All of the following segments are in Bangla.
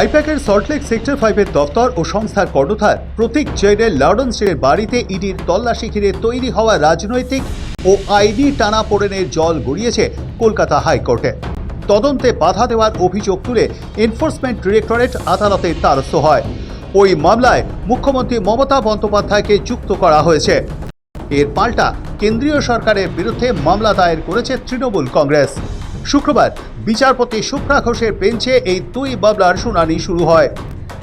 আইপ্যাকের সল্টলেক সেক্টর 5-এর দফতর ও সংস্থার কর্ণধার প্রতীক জৈনের লাউডন স্ট্রিটের বাড়িতে ইডির তল্লাশি ঘিরে তৈরি হওয়া রাজনৈতিক ও আইনি টানাপোড়েনের জল গড়িয়েছে কলকাতা হাইকোর্টে। তদন্তে বাধা দেওয়ার অভিযোগ তুলে এনফোর্সমেন্ট ডিরেক্টরেট আদালতের দ্বারস্থ হয়। ওই মামলায় মুখ্যমন্ত্রী মমতা বন্দ্যোপাধ্যায়কে যুক্ত করা হয়েছে। এর পাল্টা কেন্দ্রীয় সরকারের বিরুদ্ধে মামলা দায়ের করেছে তৃণমূল কংগ্রেস। শুক্রবার বিচারপতি শুভ্রা ঘোষের বেঞ্চে এই দুই মামলার শুনানি শুরু হয়।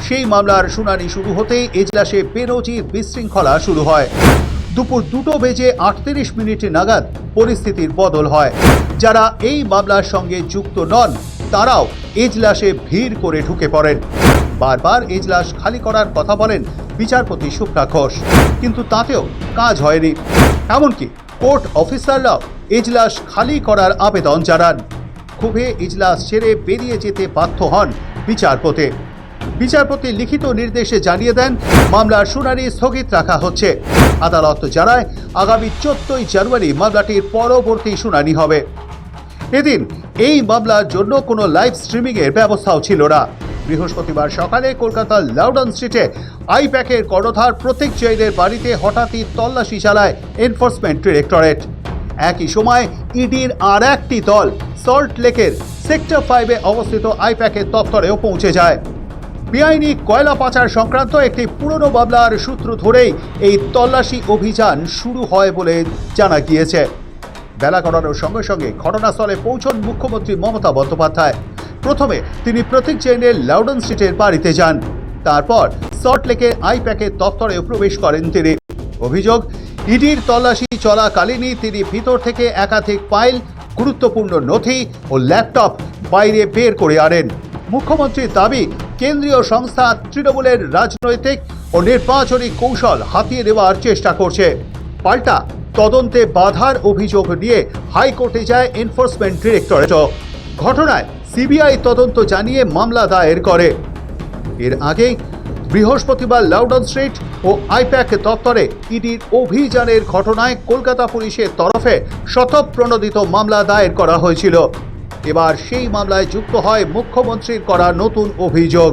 সেই মামলার শুনানি শুরু হতেই এজলাসে বেনজির বিশৃঙ্খলা শুরু হয়। দুপুর 2:38 নাগাদ পরিস্থিতির বদল হয়। যারা এই মামলার সঙ্গে যুক্ত নন তারাও এজলাসে ভিড় করে ঢুকে পড়েন। বারবার এজলাস খালি করার কথা বলেন বিচারপতি শুভ্রা ঘোষ, কিন্তু তাতেও কাজ হয়নি। এমনকি কোর্ট অফিসাররাও এজলাস খালি করার আবেদন জানান। ক্ষোভে ইজলাস ছেড়ে বেরিয়ে যেতে বাধ্য হন বিচারপতি লিখিত নির্দেশে জানিয়ে দেন মামলার শুনানি স্থগিত রাখা হচ্ছে। আদালত জানায় আগামী 14 জানুয়ারি মামলাটির পরবর্তী শুনানি হবে। এদিন এই মামলার জন্য কোনো লাইভ স্ট্রিমিংয়ের ব্যবস্থাও ছিল না। বৃহস্পতিবার সকালে কলকাতার লাউডন স্ট্রিটে আইপ্যাকের কর্ণধার প্রতীক জৈনের বাড়িতে হঠাৎই তল্লাশি চালায় এনফোর্সমেন্ট ডিরেক্টরেট। একই সময় ইডির আর একটি দল সল্টলেকের সেক্টর 5-এ অবস্থিত আইপ্যাকের দপ্তরেও পৌঁছে যায়। বেআইনি কয়লা পাচার সংক্রান্ত একটি পুরনো মামলার সূত্র ধরেই এই তল্লাশি অভিযান শুরু হয় বলে জানা গিয়েছে। বেলা গড়ানোর সঙ্গে সঙ্গে ঘটনাস্থলে পৌঁছন মুখ্যমন্ত্রী মমতা বন্দ্যোপাধ্যায়। প্রথমে তিনি প্রতীক জৈনের লাউডন স্ট্রিটের বাড়িতে যান, তারপর সল্টলেকের আইপ্যাকের দপ্তরেও প্রবেশ করেন তিনি। অভিযোগ, ইডির তল্লাশি চলাকালীনই তিনি ভিতর থেকে একাধিক ফাইল, গুরুত্বপূর্ণ নথি ও ল্যাপটপ বাইরে বের করে আনেন। মুখ্যমন্ত্রীর দাবি, কেন্দ্রীয় সংস্থা তৃণমূলের রাজনৈতিক ও নির্বাচনী কৌশল হাতিয়ে নেওয়ার চেষ্টা করছে। পাল্টা তদন্তে বাধার অভিযোগ নিয়ে হাইকোর্টে যায় এনফোর্সমেন্ট ডিরেক্টরেটও। ঘটনায় সিবিআই তদন্ত জানিয়ে মামলা দায়ের করে। এর আগেই বৃহস্পতিবার লাউডন স্ট্রিট ও আইপ্যাক দপ্তরে ইডির অভিযানের ঘটনায় কলকাতা পুলিশের তরফে স্বতঃপ্রণোদিত মামলা দায়ের করা হয়েছিল। এবার সেই মামলায় যুক্ত হয় মুখ্যমন্ত্রীর করা নতুন অভিযোগ।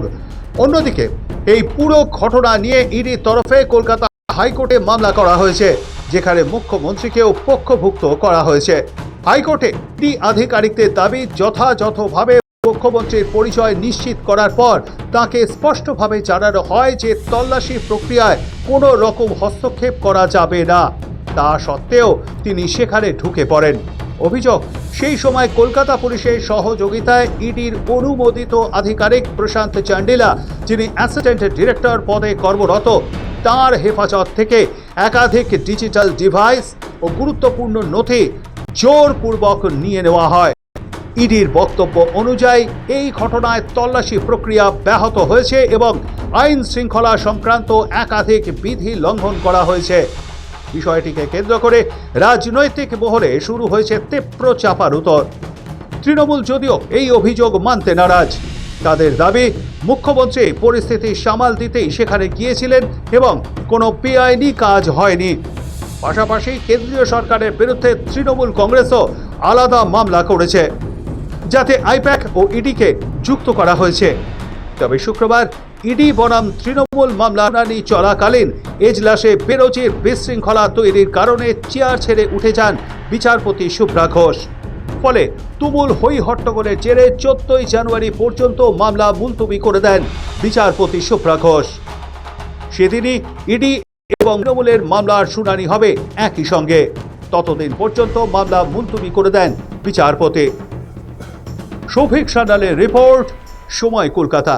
অন্যদিকে এই পুরো ঘটনা নিয়ে ইডির তরফে কলকাতা হাইকোর্টে মামলা করা হয়েছে, যেখানে মুখ্যমন্ত্রীকেও পক্ষভুক্ত করা হয়েছে। হাইকোর্টে ইডি আধিকারিকদের দাবি, যথাযথভাবে মুখ্যমন্ত্রীর পরিচয় নিশ্চিত করার পর তাকে স্পষ্টভাবে জানানো হয় যে তল্লাশি প্রক্রিয়ায় কোনো রকম হস্তক্ষেপ করা যাবে না। তা সত্ত্বেও তিনি সেখানে ঢুকে পড়েন। অভিযোগ, সেই সময় কলকাতা পুলিশের সহযোগিতায় ইডির অনুমোদিত আধিকারিক প্রশান্ত চান্ডিলা, যিনি অ্যাসিস্ট্যান্ট ডিরেক্টর পদে কর্মরত, তার হেফাজত থেকে একাধিক ডিজিটাল ডিভাইস ও গুরুত্বপূর্ণ নথি জোরপূর্বক নিয়ে নেওয়া হয়। ইডির বক্তব্য অনুযায়ী এই ঘটনায় তল্লাশি প্রক্রিয়া ব্যাহত হয়েছে এবং আইন শৃঙ্খলা সংক্রান্ত একাধিক বিধি লঙ্ঘন করা হয়েছে। বিষয়টিকে কেন্দ্র করে রাজনৈতিক মহলে শুরু হয়েছে তীব্র চাপানুতর। তৃণমূল যদিও এই অভিযোগ মানতে নারাজ। তাদের দাবি, মুখ্যমন্ত্রী পরিস্থিতি সামাল দিতেই সেখানে গিয়েছিলেন এবং কোনো বেআইনি কাজ হয়নি। পাশাপাশি কেন্দ্রীয় সরকারের বিরুদ্ধে তৃণমূল কংগ্রেসও আলাদা মামলা করেছে, যাতে আইপ্যাক ও ইডিকে যুক্ত করা হয়েছে। তবে শুক্রবার ইডি বনাম তৃণমূল মামলা চলাকালীন এজলাসে বেনজির বিশৃঙ্খলা তৈরির কারণে চেয়ার ছেড়ে উঠে যান বিচারপতি শুভ্রা ঘোষ। ফলে তুমুল হই হট্টগোলের জেরে 14 জানুয়ারি পর্যন্ত মামলা মুলতবি করে দেন বিচারপতি শুভ্রা ঘোষ। সেদিনই ইডি এবং তৃণমূলের মামলার শুনানি হবে একই সঙ্গে। ততদিন পর্যন্ত মামলা মুলতবি করে দেন বিচারপতি। সৌভিক সান্যালের রিপোর্ট, সময় কলকাতা।